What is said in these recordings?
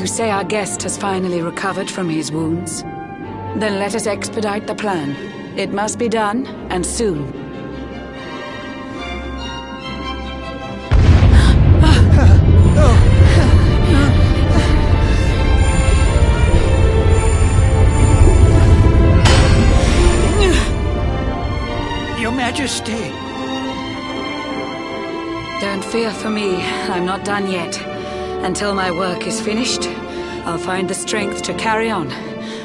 You say our guest has finally recovered from his wounds? Then let us expedite the plan. It must be done, and soon. Your Majesty! Don't fear for me. I'm not done yet. Until my work is finished, I'll find the strength to carry on.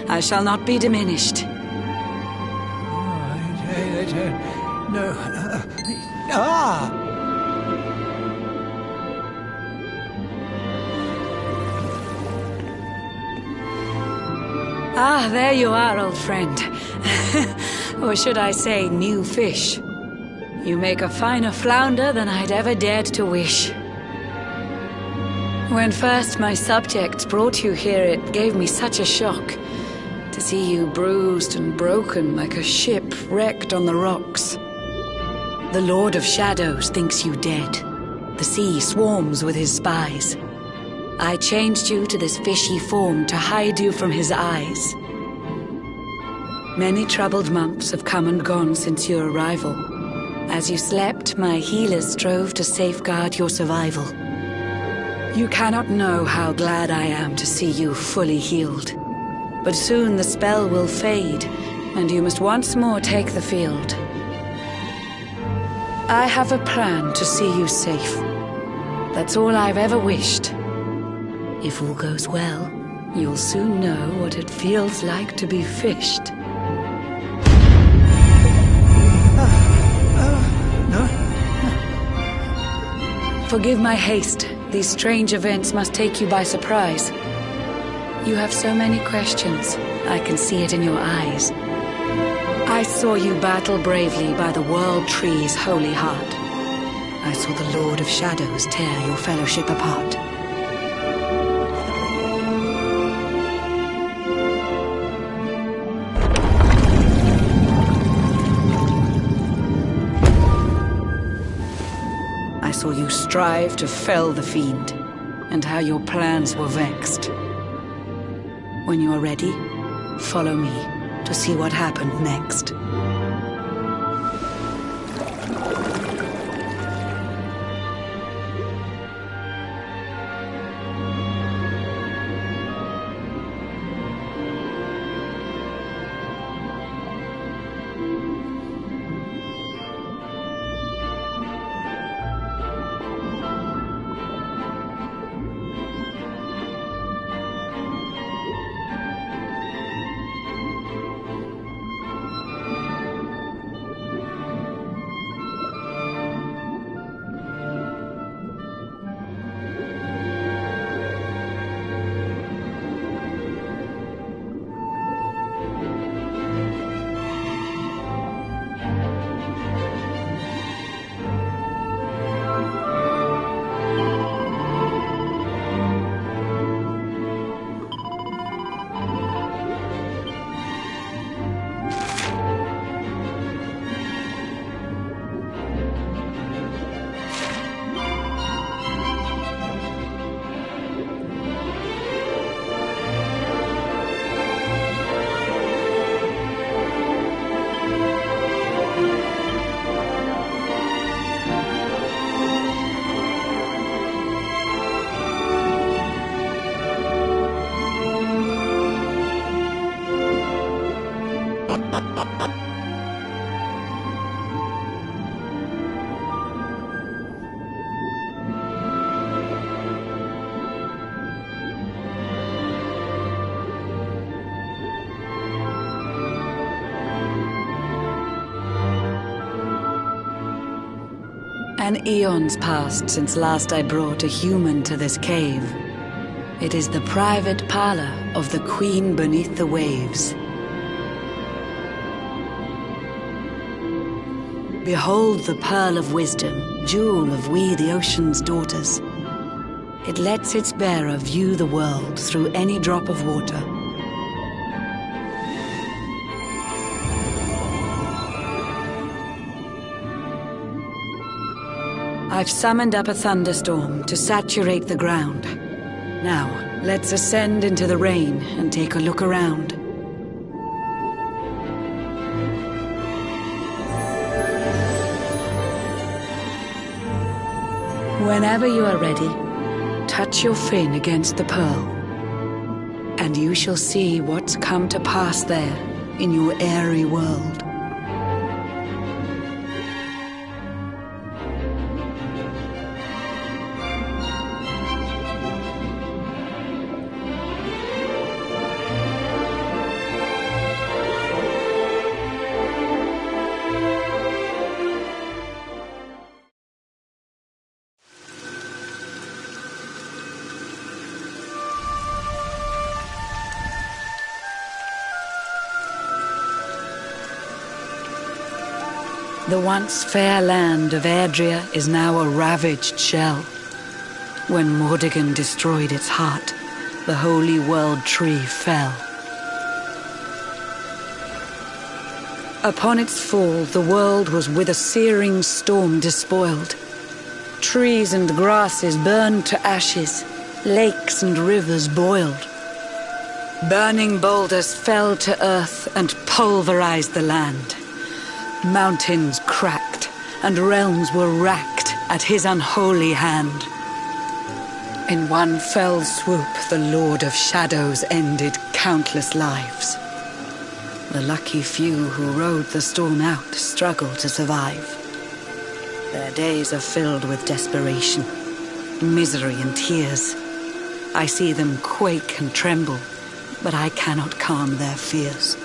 I shall not be diminished. No. There you are, old friend. Or should I say, new fish. You make a finer flounder than I'd ever dared to wish. When first my subjects brought you here, it gave me such a shock to see you bruised and broken like a ship wrecked on the rocks. The Lord of Shadows thinks you dead. The sea swarms with his spies. I changed you to this fishy form to hide you from his eyes. Many troubled months have come and gone since your arrival. As you slept, my healers strove to safeguard your survival. You cannot know how glad I am to see you fully healed. But soon the spell will fade, and you must once more take the field. I have a plan to see you safe. That's all I've ever wished. If all goes well, you'll soon know what it feels like to be fished. Forgive my haste. These strange events must take you by surprise. You have so many questions. I can see it in your eyes. I saw you battle bravely by the World Tree's holy heart. I saw the Lord of Shadows tear your fellowship apart. I saw you strive to fell the fiend, and how your plans were vexed. When you are ready, follow me to see what happened next. An eon's passed since last I brought a human to this cave. It is the private parlor of the Queen beneath the waves. Behold the pearl of wisdom, jewel of we the ocean's daughters. It lets its bearer view the world through any drop of water. I've summoned up a thunderstorm to saturate the ground. Now, Let's ascend into the rain and take a look around. Whenever you are ready, touch your fin against the pearl, and you shall see what's come to pass there in your airy world. The once fair land of Erdrea is now a ravaged shell. When Mordegon destroyed its heart, the holy world tree fell. Upon its fall, the world was with a searing storm despoiled. Trees and grasses burned to ashes, lakes and rivers boiled. Burning boulders fell to earth and pulverized the land. Mountains cracked, and realms were racked at his unholy hand. In one fell swoop, the Lord of Shadows ended countless lives. The lucky few who rode the storm out struggled to survive. Their days are filled with desperation, misery and tears. I see them quake and tremble, but I cannot calm their fears.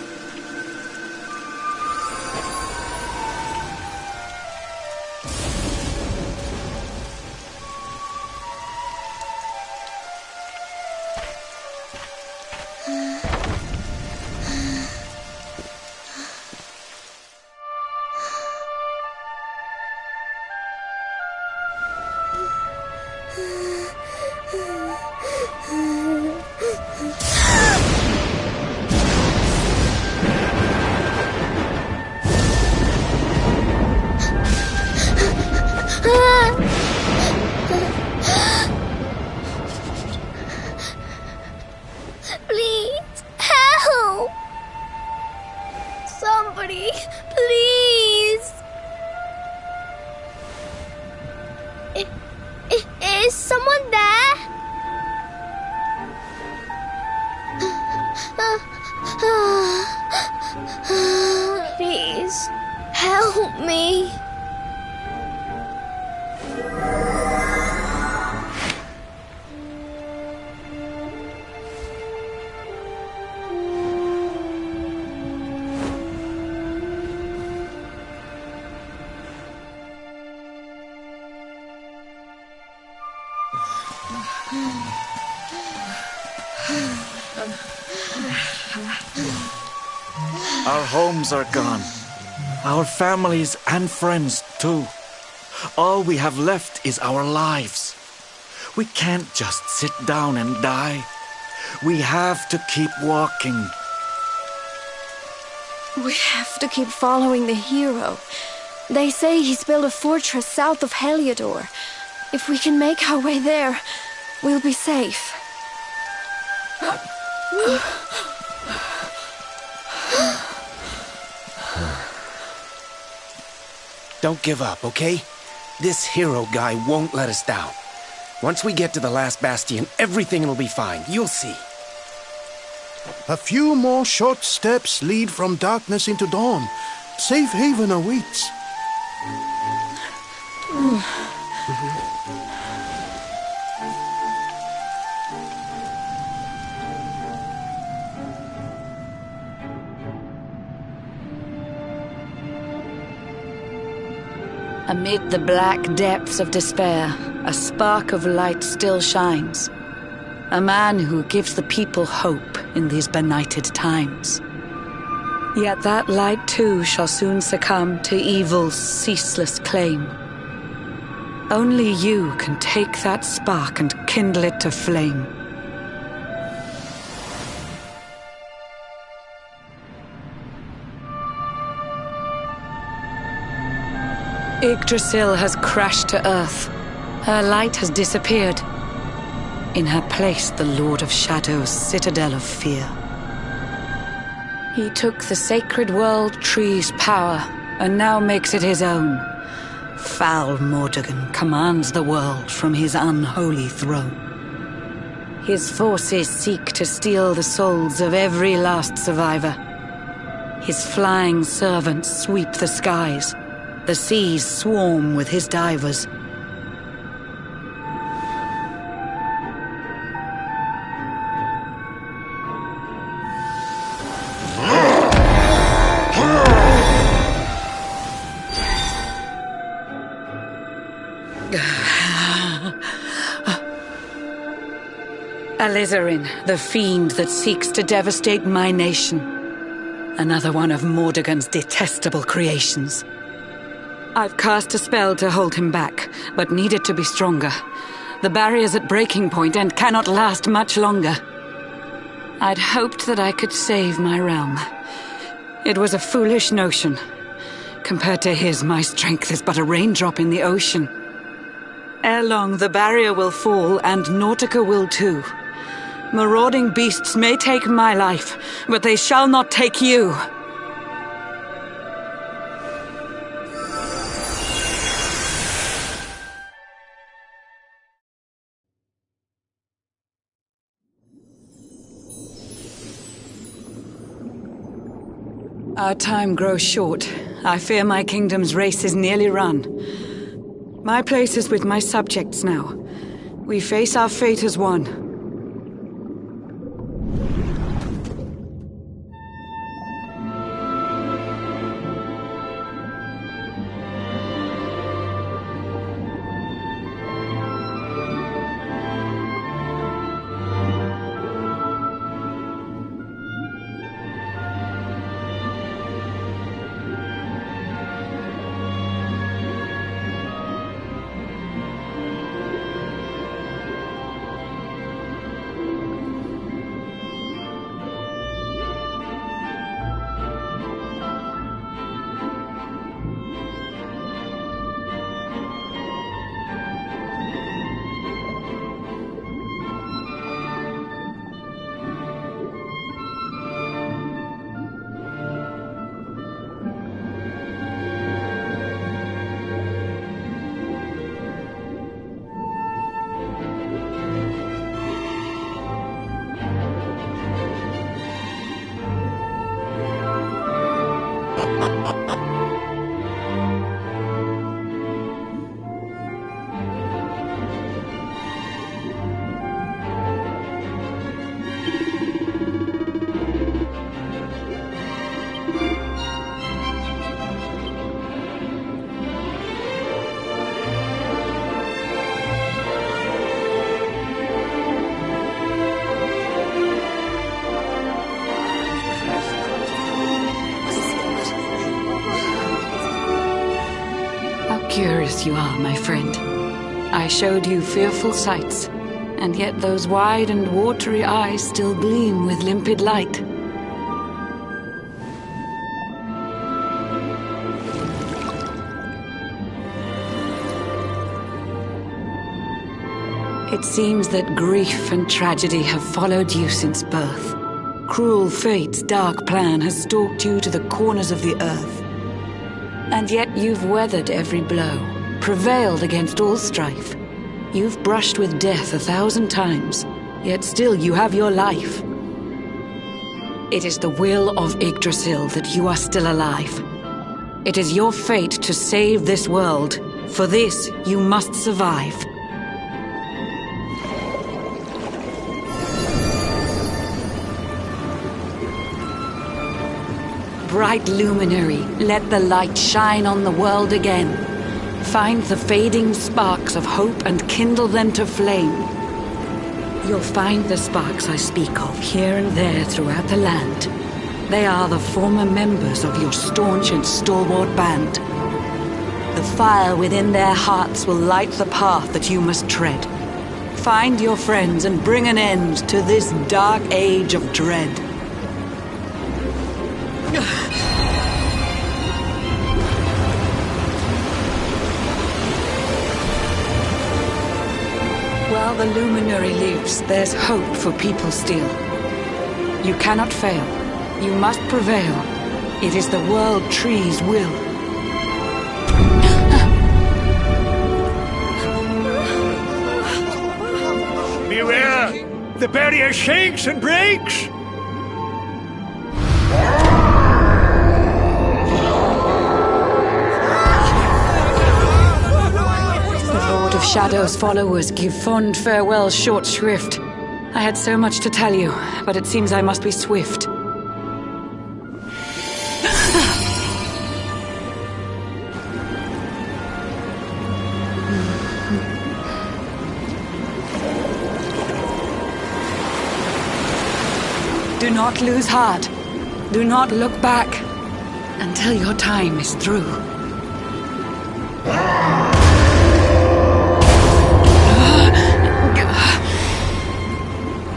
Please, help! Somebody, please! Is someone there? Please, help me. Our homes are gone. Our families and friends too. All we have left is our lives. We can't just sit down and die. We have to keep walking. We have to keep following the hero. They say he's built a fortress south of Heliodor. If we can make our way there, we'll be safe. Don't give up, okay? This hero guy won't let us down. Once we get to the last bastion, everything will be fine. You'll see. A few more short steps lead from darkness into dawn. Safe haven awaits. Amid the black depths of despair, a spark of light still shines. A man who gives the people hope in these benighted times. Yet that light too shall soon succumb to evil's ceaseless claim. Only you can take that spark and kindle it to flame. Yggdrasil has crashed to earth. Her light has disappeared. In her place, the Lord of Shadow's citadel of fear. He took the sacred world tree's power and now makes it his own. Foul Mordegon commands the world from his unholy throne. His forces seek to steal the souls of every last survivor. His flying servants sweep the skies. The seas swarm with his divers. Alizarin, the fiend that seeks to devastate my nation. Another one of Mordegon's detestable creations. I've cast a spell to hold him back, but need it to be stronger. The barrier's at breaking point and cannot last much longer. I'd hoped that I could save my realm. It was a foolish notion. Compared to his, my strength is but a raindrop in the ocean. Ere long, the barrier will fall, and Nautica will too. Marauding beasts may take my life, but they shall not take you. Our time grows short. I fear my kingdom's race is nearly run. My place is with my subjects now. We face our fate as one. Curious you are, my friend. I showed you fearful sights, and yet those wide and watery eyes still gleam with limpid light. It seems that grief and tragedy have followed you since birth. Cruel fate's dark plan has stalked you to the corners of the earth. And yet you've weathered every blow, prevailed against all strife. You've brushed with death 1,000 times, yet still you have your life. It is the will of Yggdrasil that you are still alive. It is your fate to save this world. For this, you must survive. Bright luminary, let the light shine on the world again. Find the fading sparks of hope and kindle them to flame. You'll find the sparks I speak of here and there throughout the land. They are the former members of your staunch and stalwart band. The fire within their hearts will light the path that you must tread. Find your friends and bring an end to this dark age of dread. While the Luminary lives, there's hope for people still. You cannot fail. You must prevail. It is the World Tree's will. Beware! The barrier shakes and breaks! The Lord of Shadow's followers give fond farewell short shrift. I had so much to tell you, but it seems I must be swift. Do not lose heart. Do not look back until your time is through.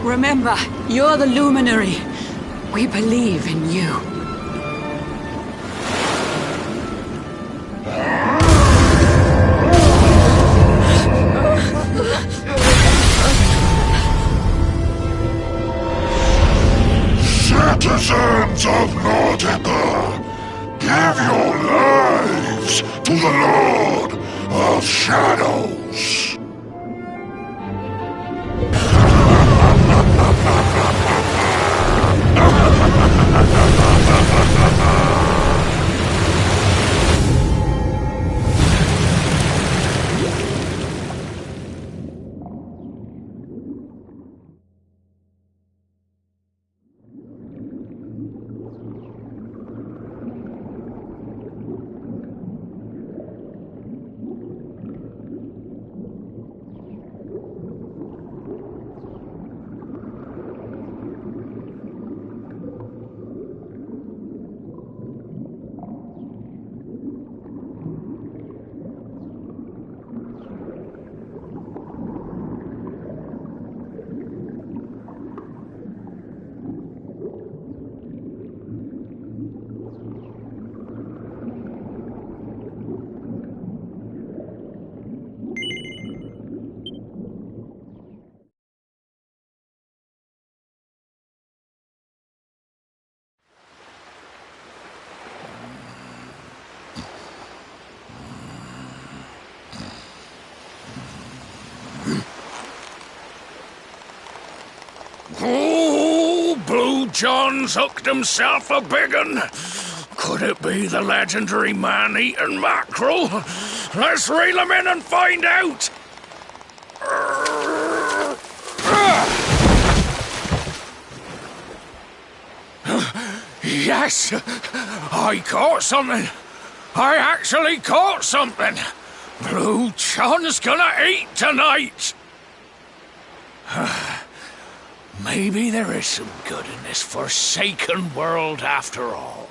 Remember, you're the Luminary. We believe in you. Citizens of Nautica, give your lives to the Lord of Shadows. Oh, Blue John's hooked himself a big un. Could it be the legendary man-eating mackerel? Let's reel him in and find out! Yes! I caught something! I actually caught something! Blue John's gonna eat tonight! Maybe there is some good in this forsaken world after all.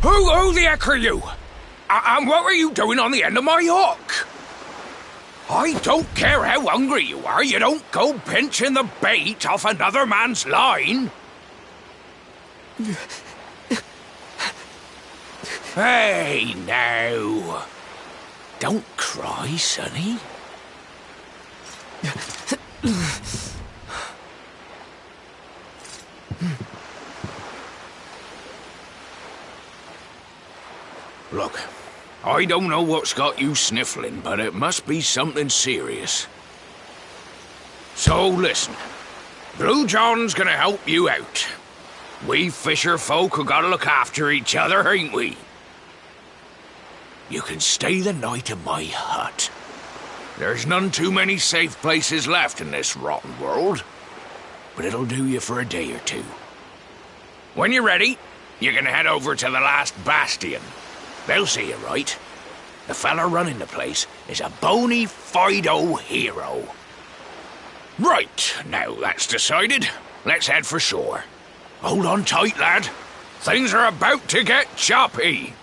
Who the heck are you? And what were you doing on the end of my hook? I don't care how hungry you are, you don't go pinching the bait off another man's line. Hey, now. Don't cry, sonny. Look, I don't know what's got you sniffling, but it must be something serious. So listen, Blue John's gonna help you out. We fisher folk who gotta look after each other, ain't we? You can stay the night in my hut. There's none too many safe places left in this rotten world, but it'll do you for a day or two. When you're ready, you can head over to the last bastion. They'll see you right. The fella running the place is a bony Fido hero. Right, now that's decided, let's head for shore. Hold on tight, lad. Things are about to get choppy.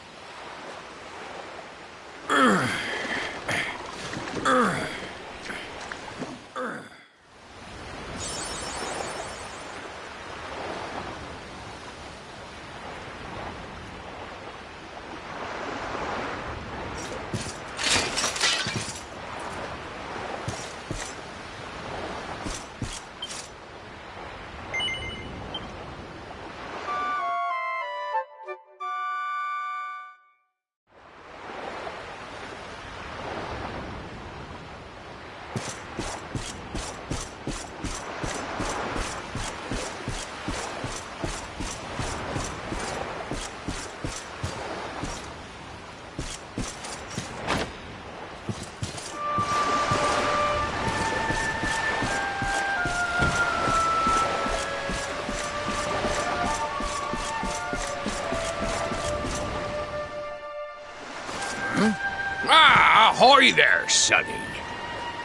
Ah, ahoy there, sonny.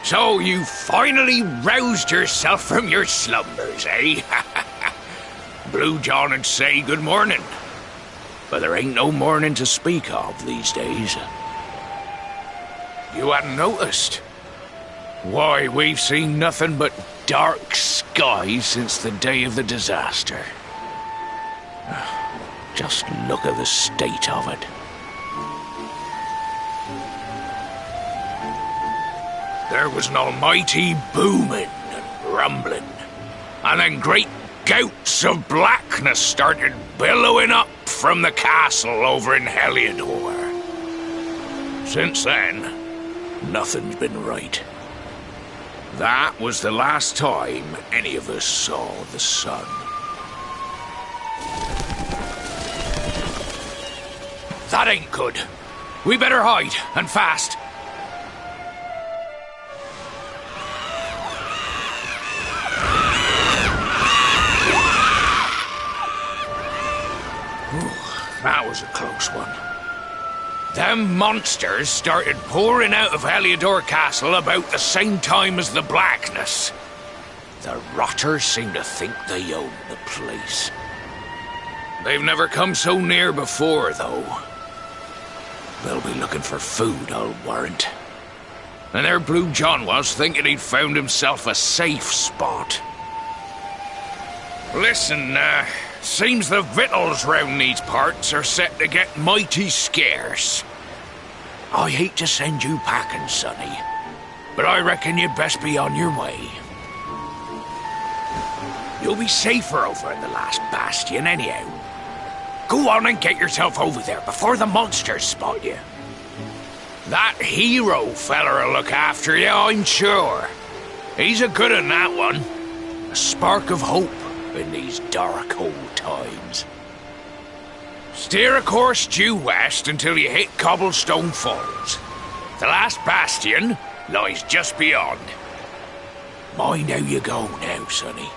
So you finally roused yourself from your slumbers, eh? Blue John would say good morning. But there ain't no morning to speak of these days. You hadn't noticed? Why, we've seen nothing but dark skies since the day of the disaster. Just look at the state of it. There was an almighty booming and rumbling, and then great gouts of blackness started billowing up from the castle over in Heliodor. Since then, nothing's been right. That was the last time any of us saw the sun. That ain't good. We better hide, and fast. That was a close one. Them monsters started pouring out of Heliodor Castle about the same time as the blackness. The rotters seem to think they own the place. They've never come so near before, though. They'll be looking for food, I'll warrant. And there Blue John was, thinking he'd found himself a safe spot. Listen, seems the victuals round these parts are set to get mighty scarce. I hate to send you packing, sonny, but I reckon you'd best be on your way. You'll be safer over in the last bastion anyhow. Go on and get yourself over there before the monsters spot you. That hero feller'll look after you, I'm sure. He's a good un, that one. A spark of hope in these dark old times. Steer a course due west until you hit Cobblestone Falls. The last bastion lies just beyond. Mind how you go now, sonny.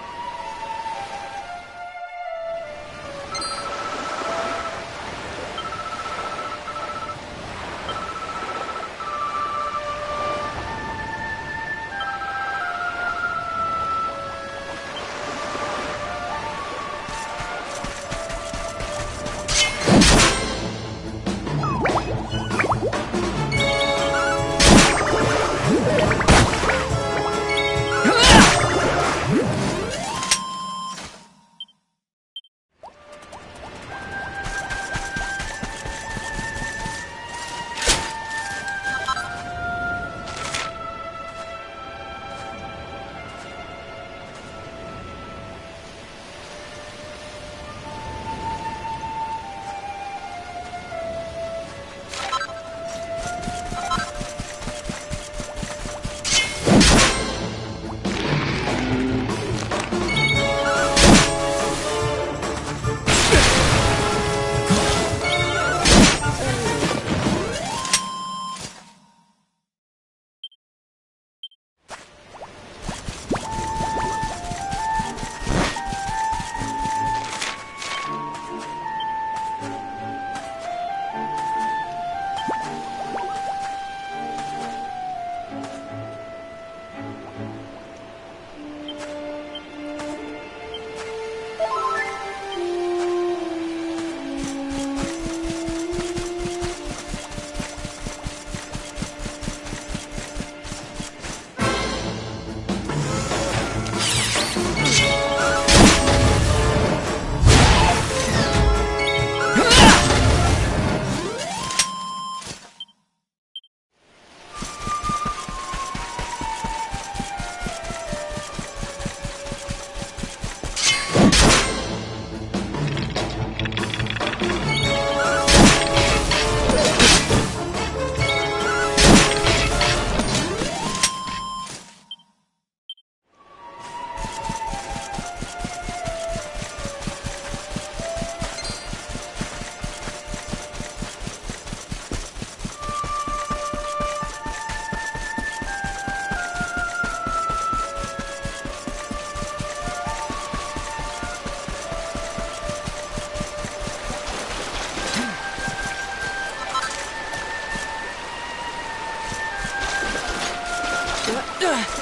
Ah!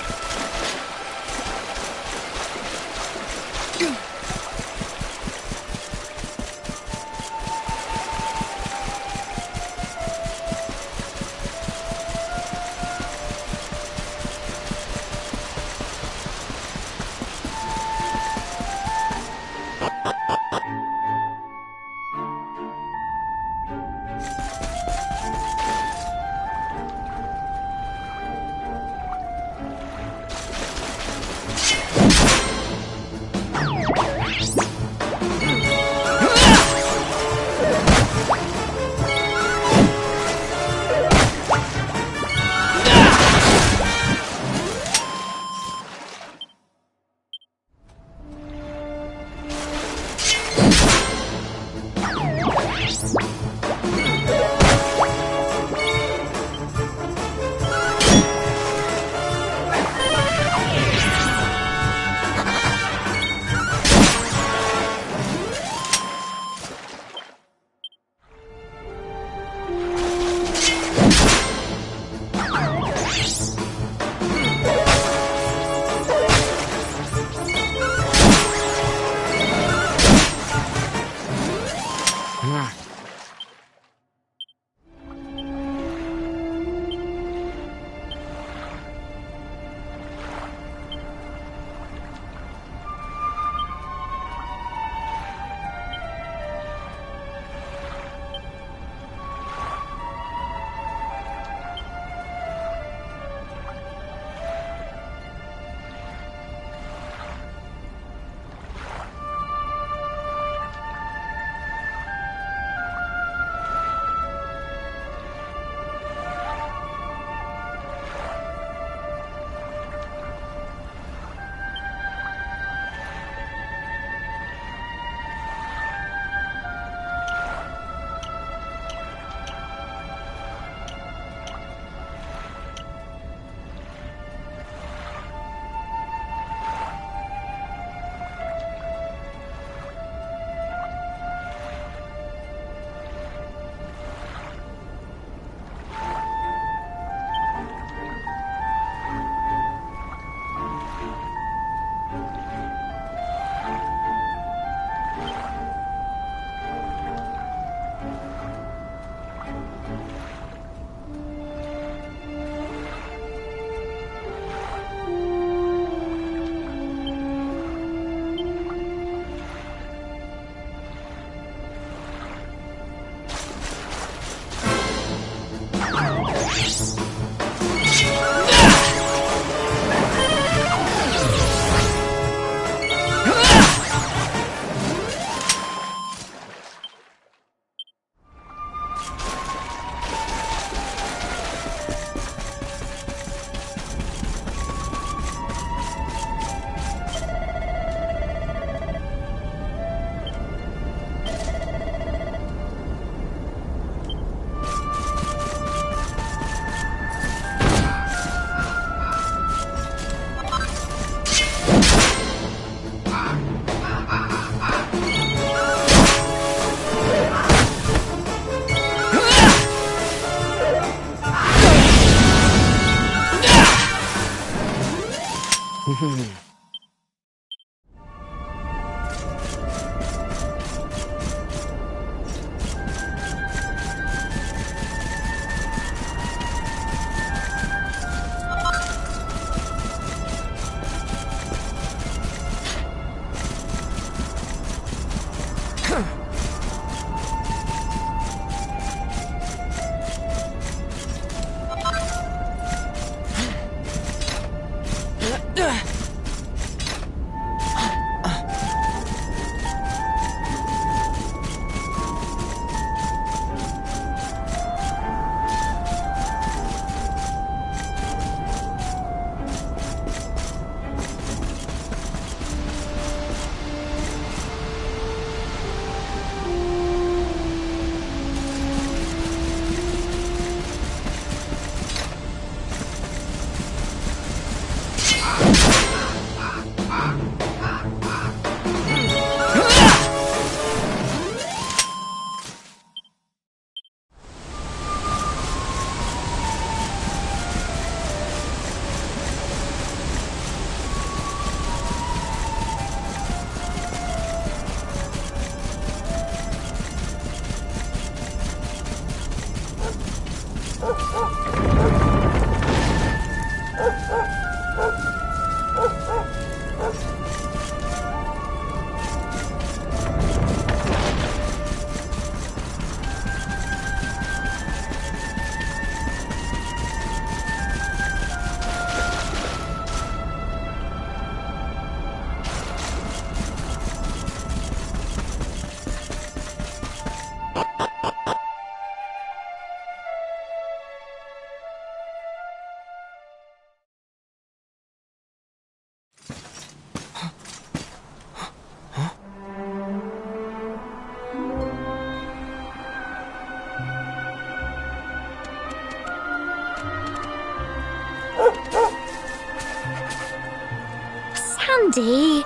Sandy,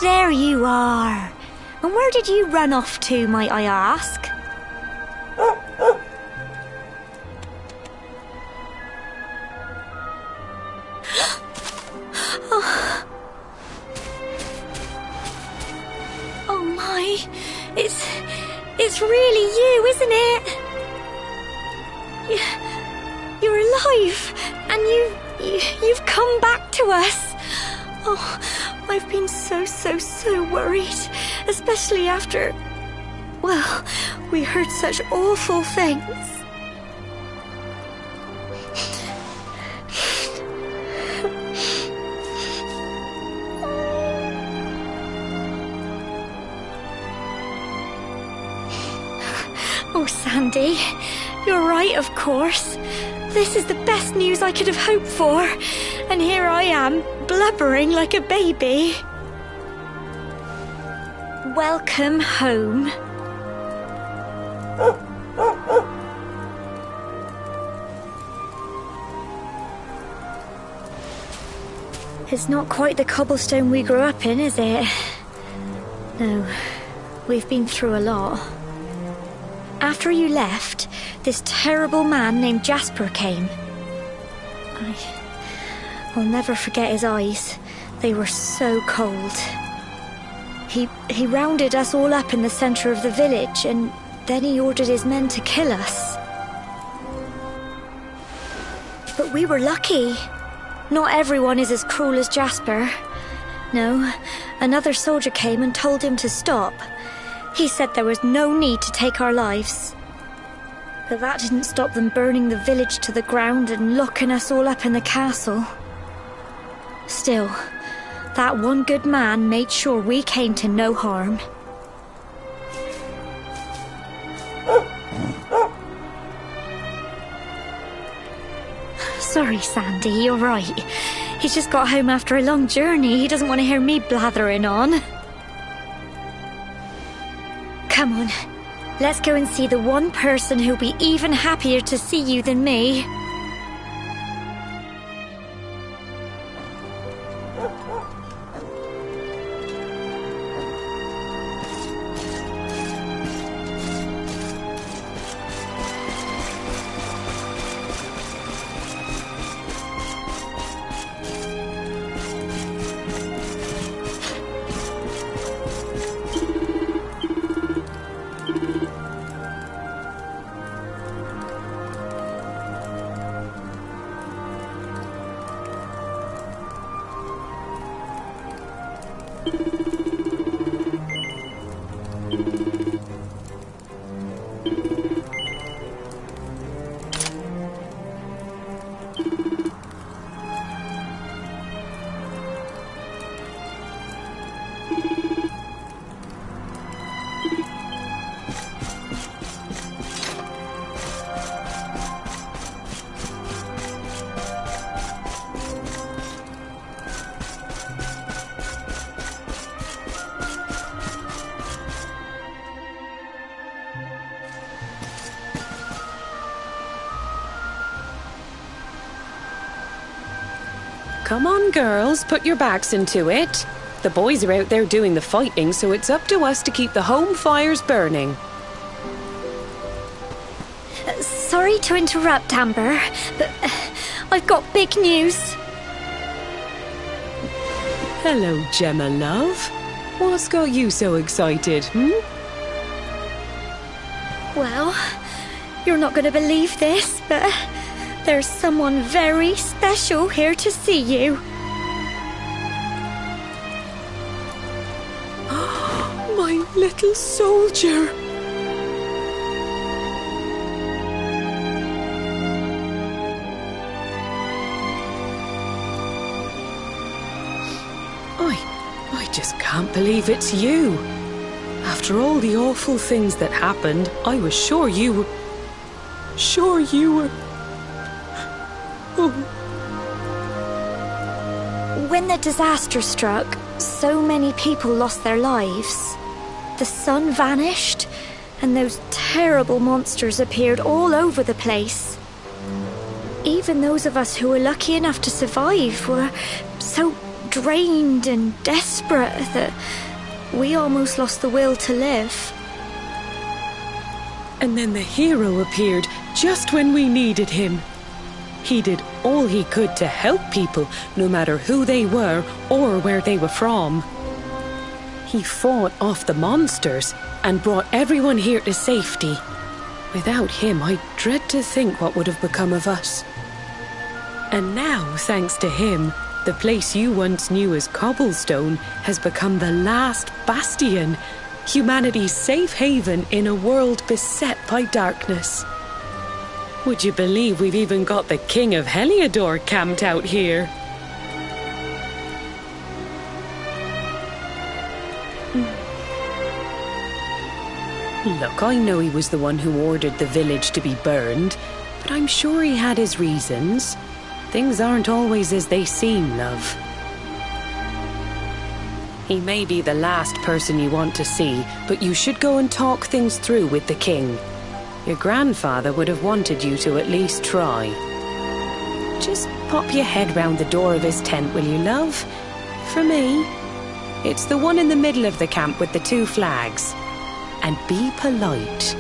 there you are. And where did you run off to, might I ask? Oh my, it's really you, isn't it? You're alive, and you've come back to us. Oh, I've been so worried, especially after, well, we heard such awful things. Oh, Sandy, you're right, of course. This is the best news I could have hoped for. And here I am, blubbering like a baby. Welcome home. It's not quite the cobblestone we grew up in, is it? No, we've been through a lot. After you left, this terrible man named Jasper came. I'll never forget his eyes. They were so cold. He rounded us all up in the centre of the village, and then he ordered his men to kill us. But we were lucky. Not everyone is as cruel as Jasper. No, another soldier came and told him to stop. He said there was no need to take our lives. But that didn't stop them burning the village to the ground and locking us all up in the castle. Still, that one good man made sure we came to no harm. Sorry, Sandy, you're right. He's just got home after a long journey. He doesn't want to hear me blathering on. Come on, let's go and see the one person who'll be even happier to see you than me. Come on, girls, put your backs into it. The boys are out there doing the fighting, so it's up to us to keep the home fires burning. Sorry to interrupt, Amber, but I've got big news. Hello, Gemma, love. What's got you so excited, Well, You're not going to believe this, but there's someone very special here to see you. My little soldier. I just can't believe it's you. After all the awful things that happened, I was sure you were... Oh. When the disaster struck, so many people lost their lives. The sun vanished, and those terrible monsters appeared all over the place. Even those of us who were lucky enough to survive were so drained and desperate that we almost lost the will to live. And then the hero appeared just when we needed him. He did all he could to help people, no matter who they were or where they were from. He fought off the monsters and brought everyone here to safety. Without him, I dread to think what would have become of us. And now, thanks to him, the place you once knew as Cobblestone has become the last bastion, humanity's safe haven in a world beset by darkness. Would you believe we've even got the King of Heliodor camped out here? Look, I know he was the one who ordered the village to be burned, but I'm sure he had his reasons. Things aren't always as they seem, love. He may be the last person you want to see, but you should go and talk things through with the king. Your grandfather would have wanted you to at least try. Just pop your head round the door of his tent, will you, love? For me. It's the one in the middle of the camp with the 2 flags. And be polite.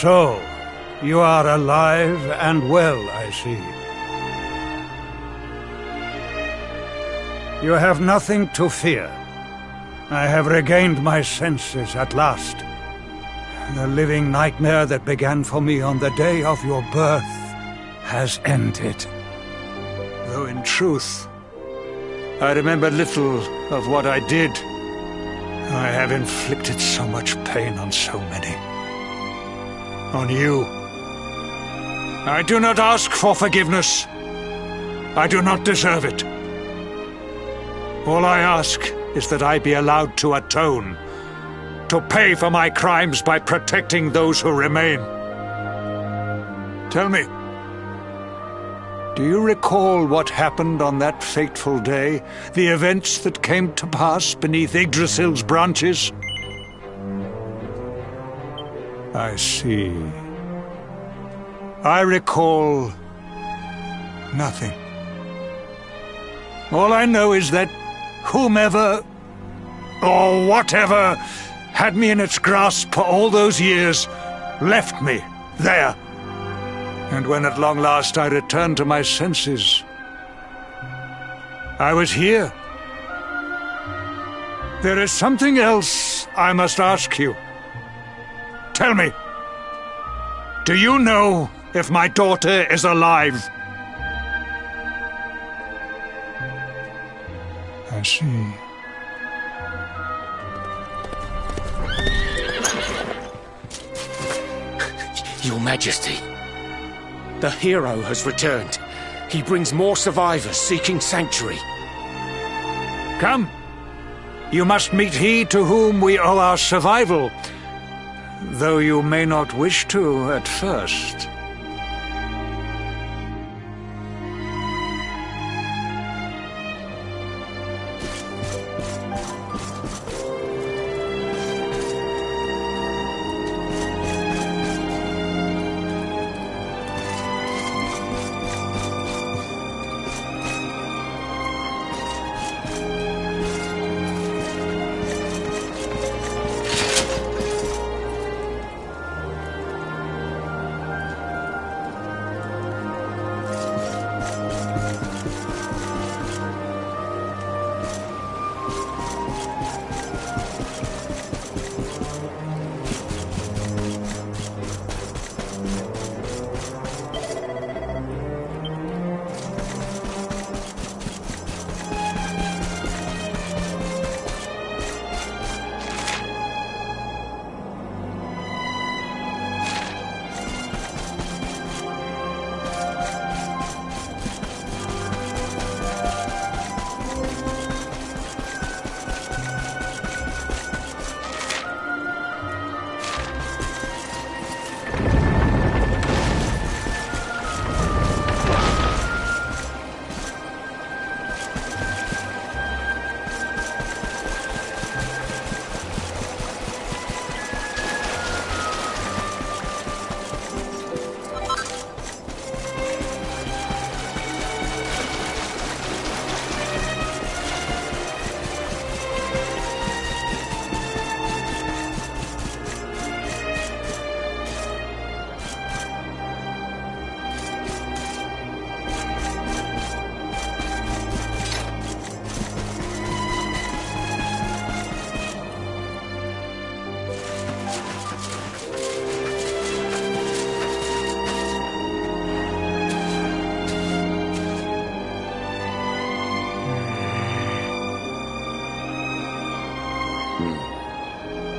So, you are alive and well, I see. You have nothing to fear. I have regained my senses at last. The living nightmare that began for me on the day of your birth has ended. Though in truth, I remember little of what I did. I have inflicted so much pain on so many. On you. I do not ask for forgiveness. I do not deserve it. All I ask is that I be allowed to atone, to pay for my crimes by protecting those who remain. Tell me, do you recall what happened on that fateful day? The events that came to pass beneath Yggdrasil's branches? I see. I recall nothing. All I know is that whomever or whatever had me in its grasp for all those years left me there. And when at long last I returned to my senses, I was here. There is something else I must ask you. Tell me, do you know if my daughter is alive? I see. Your Majesty, the hero has returned. He brings more survivors seeking sanctuary. Come. You must meet he to whom we owe our survival, though you may not wish to at first.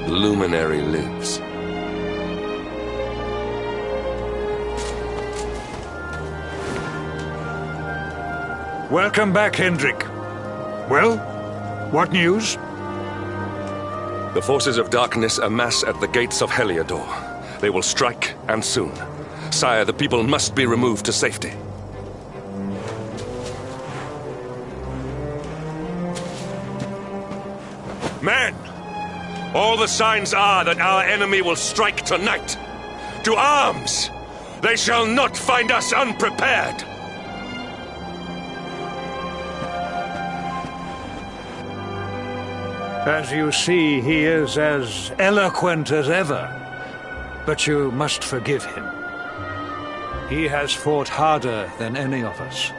The luminary lives. Welcome back, Hendrik. Well, what news? The forces of darkness amass at the gates of Heliodor. They will strike, and soon. Sire, the people must be removed to safety. Men! All the signs are that our enemy will strike tonight. To arms! They shall not find us unprepared! As you see, he is as eloquent as ever. But you must forgive him. He has fought harder than any of us.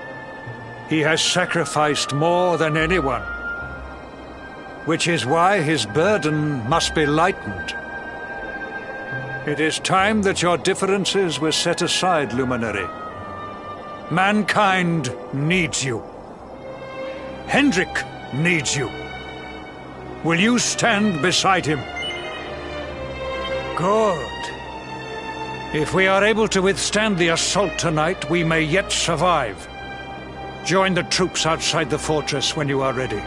He has sacrificed more than anyone. Which is why his burden must be lightened. It is time that your differences were set aside, Luminary. Mankind needs you. Hendrik needs you. Will you stand beside him? Good. If we are able to withstand the assault tonight, we may yet survive. Join the troops outside the fortress when you are ready.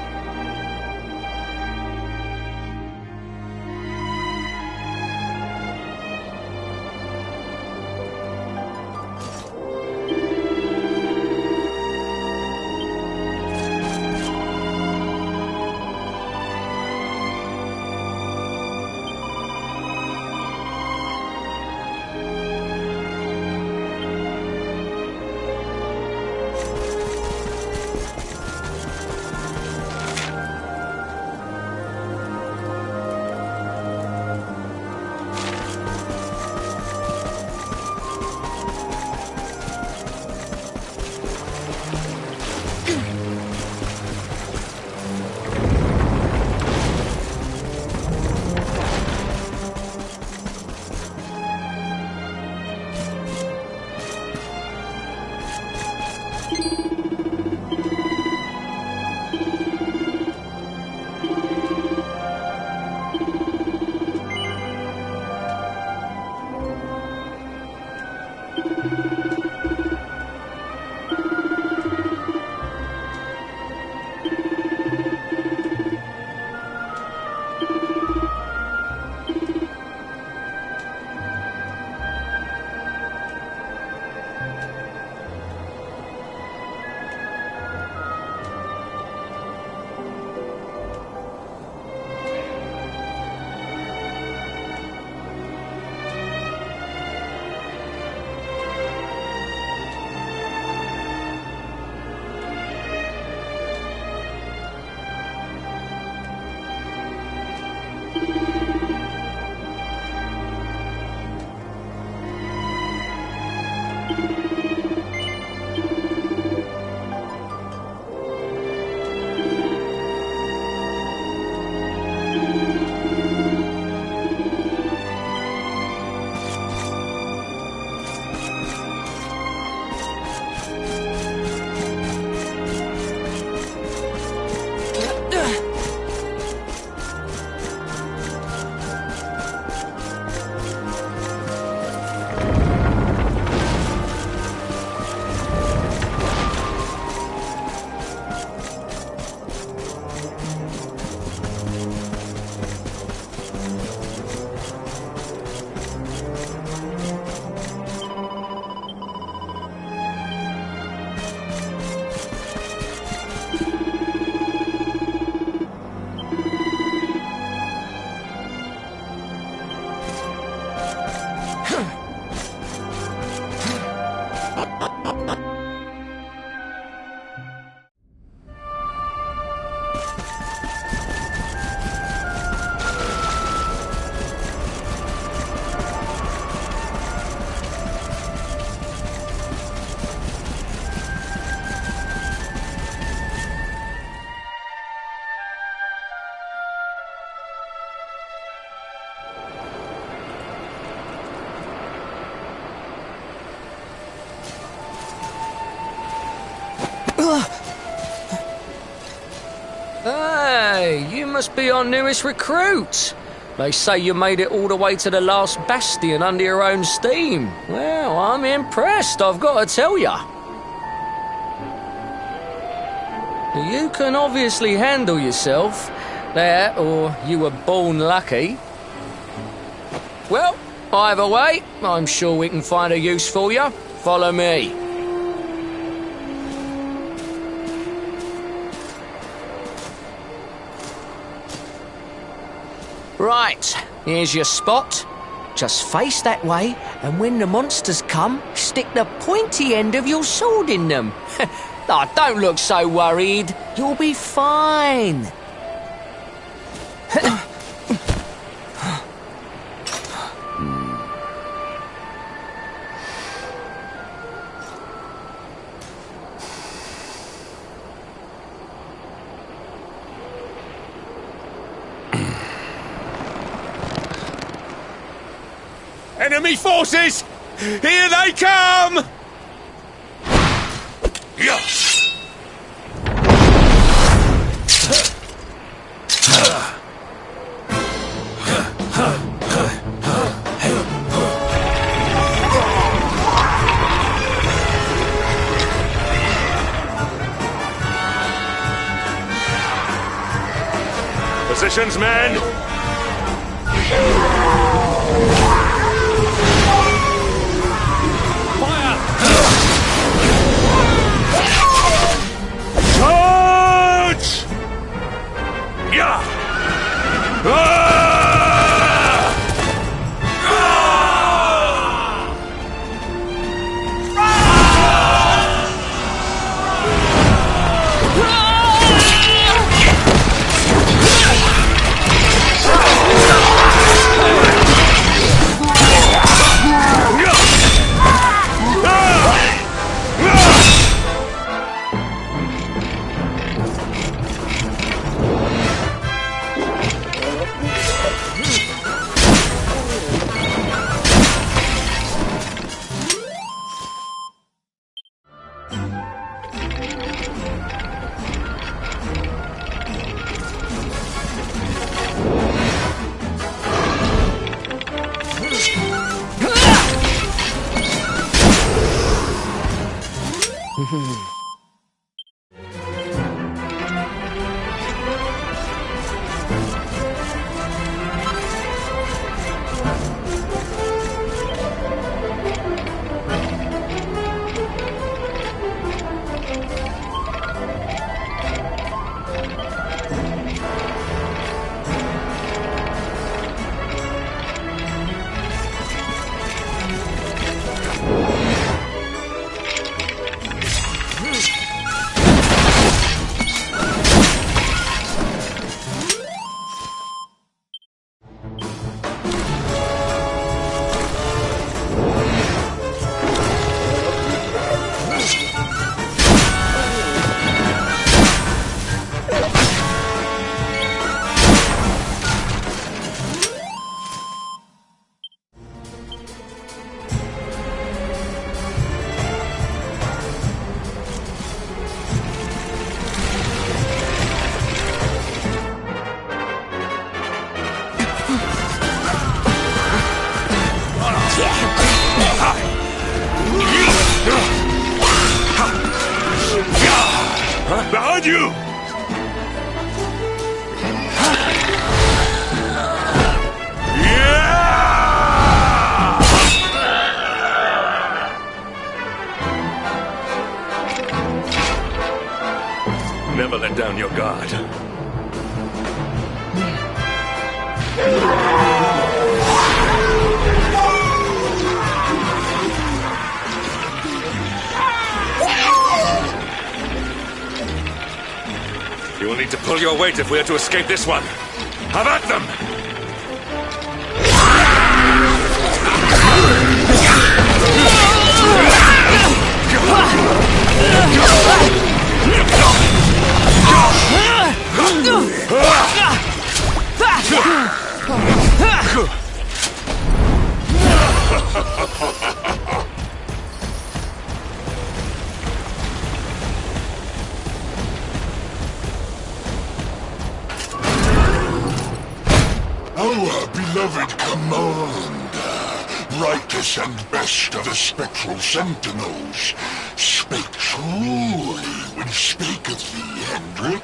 Hey, you must be our newest recruit. They say you made it all the way to the last bastion under your own steam. Well, I'm impressed, I've got to tell ya. You can obviously handle yourself. That, or you were born lucky. Well, either way, I'm sure we can find a use for you. Follow me. Right, here's your spot. Just face that way, and when the monsters come, stick the pointy end of your sword in them. Oh, don't look so worried. You'll be fine. Enemy forces! Here they come! Yes! Positions, men! Fire! Charge! Yeah! Behind you! Never let down your guard. You will need to pull your weight if we are to escape this one. Have at them! Our beloved commander, brightest and best of the spectral sentinels, spake truly when spaketh thee, Hendrik.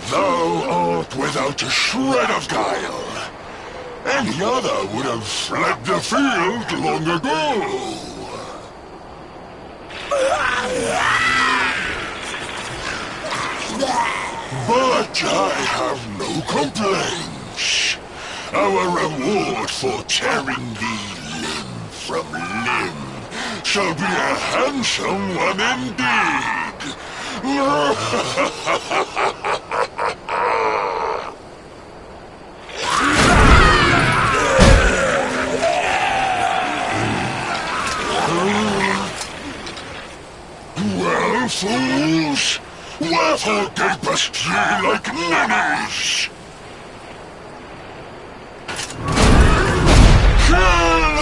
Thou art without a shred of guile. Any other would have fled the field long ago. But I have no complaints. Our reward for tearing thee limb from limb shall be a handsome one indeed. Well, fools, wherefore gapest ye like ninnies? Kill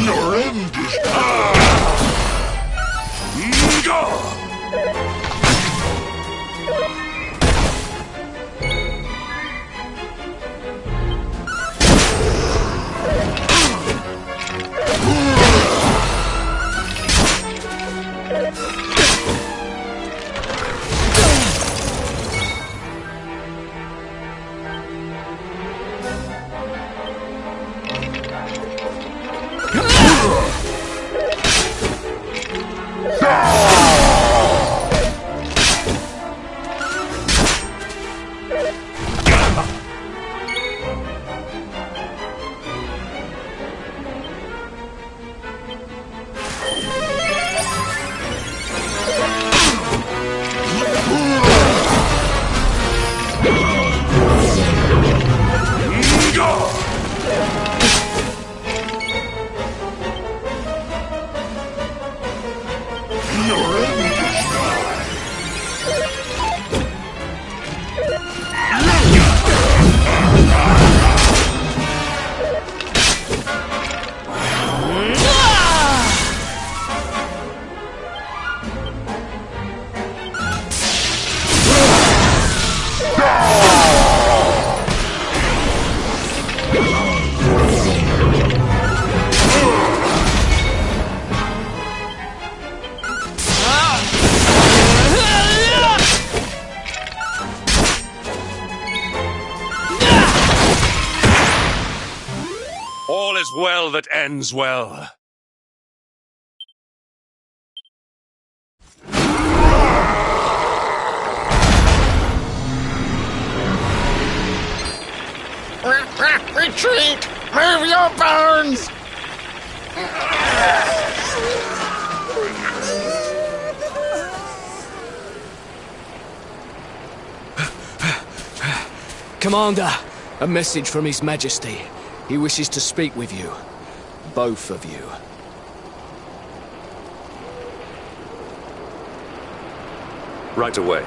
Your end is All is well that ends well. Retreat! Move your bones! Commander, a message from His Majesty. He wishes to speak with you. Both of you. Right away.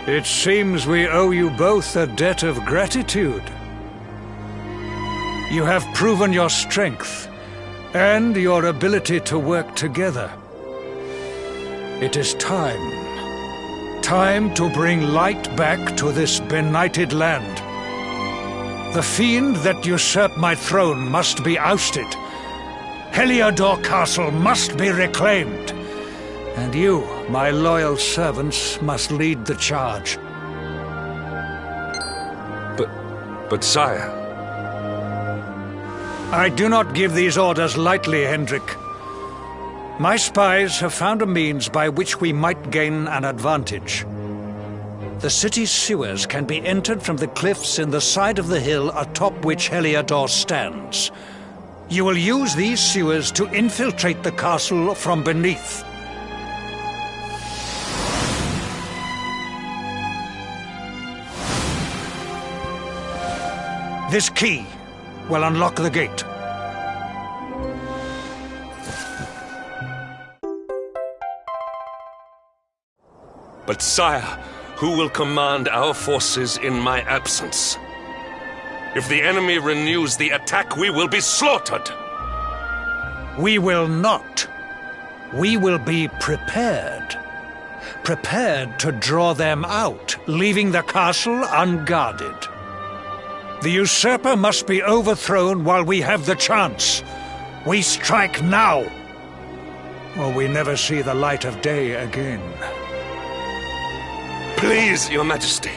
It seems we owe you both a debt of gratitude. You have proven your strength and your ability to work together. It is time. Time to bring light back to this benighted land. The fiend that usurped my throne must be ousted. Heliodor Castle must be reclaimed. And you, my loyal servants, must lead the charge. But sire... I do not give these orders lightly, Hendrik. My spies have found a means by which we might gain an advantage. The city's sewers can be entered from the cliffs in the side of the hill atop which Heliodor stands. You will use these sewers to infiltrate the castle from beneath. This key will unlock the gate. But sire, who will command our forces in my absence? If the enemy renews the attack, we will be slaughtered! We will not. We will be prepared. Prepared to draw them out, leaving the castle unguarded. The usurper must be overthrown while we have the chance. We strike now, or we never see the light of day again. Please, Your Majesty,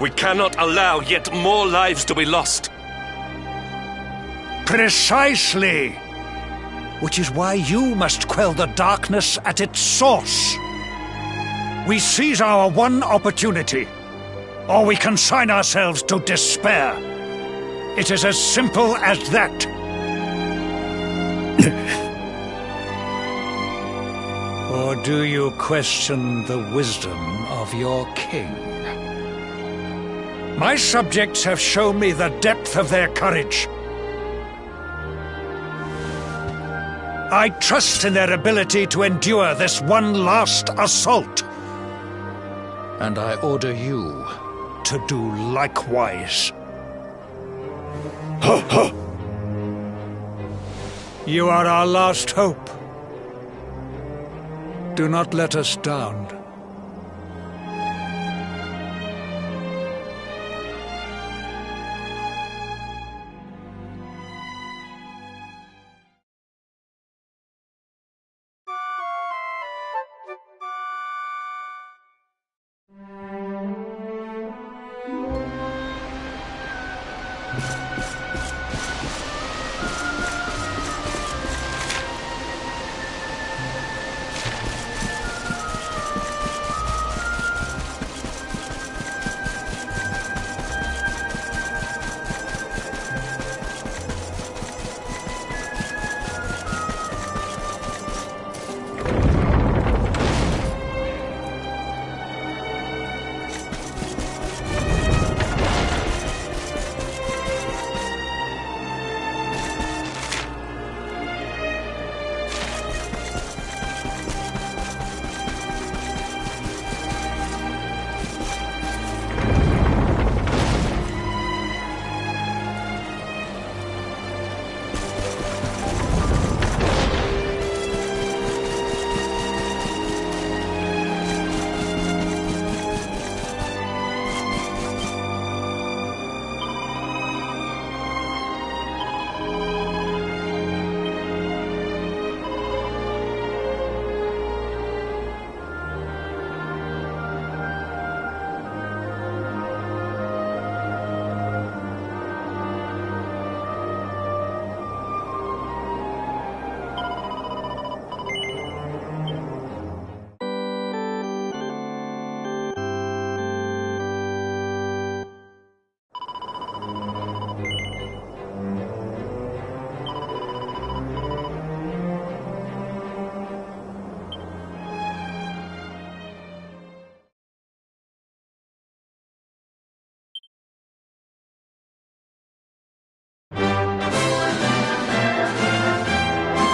we cannot allow yet more lives to be lost. Precisely! Which is why you must quell the darkness at its source. We seize our one opportunity, or we consign ourselves to despair. It is as simple as that. Or do you question the wisdom of your king? My subjects have shown me the depth of their courage. I trust in their ability to endure this one last assault. And I order you to do likewise. You are our last hope. Do not let us down.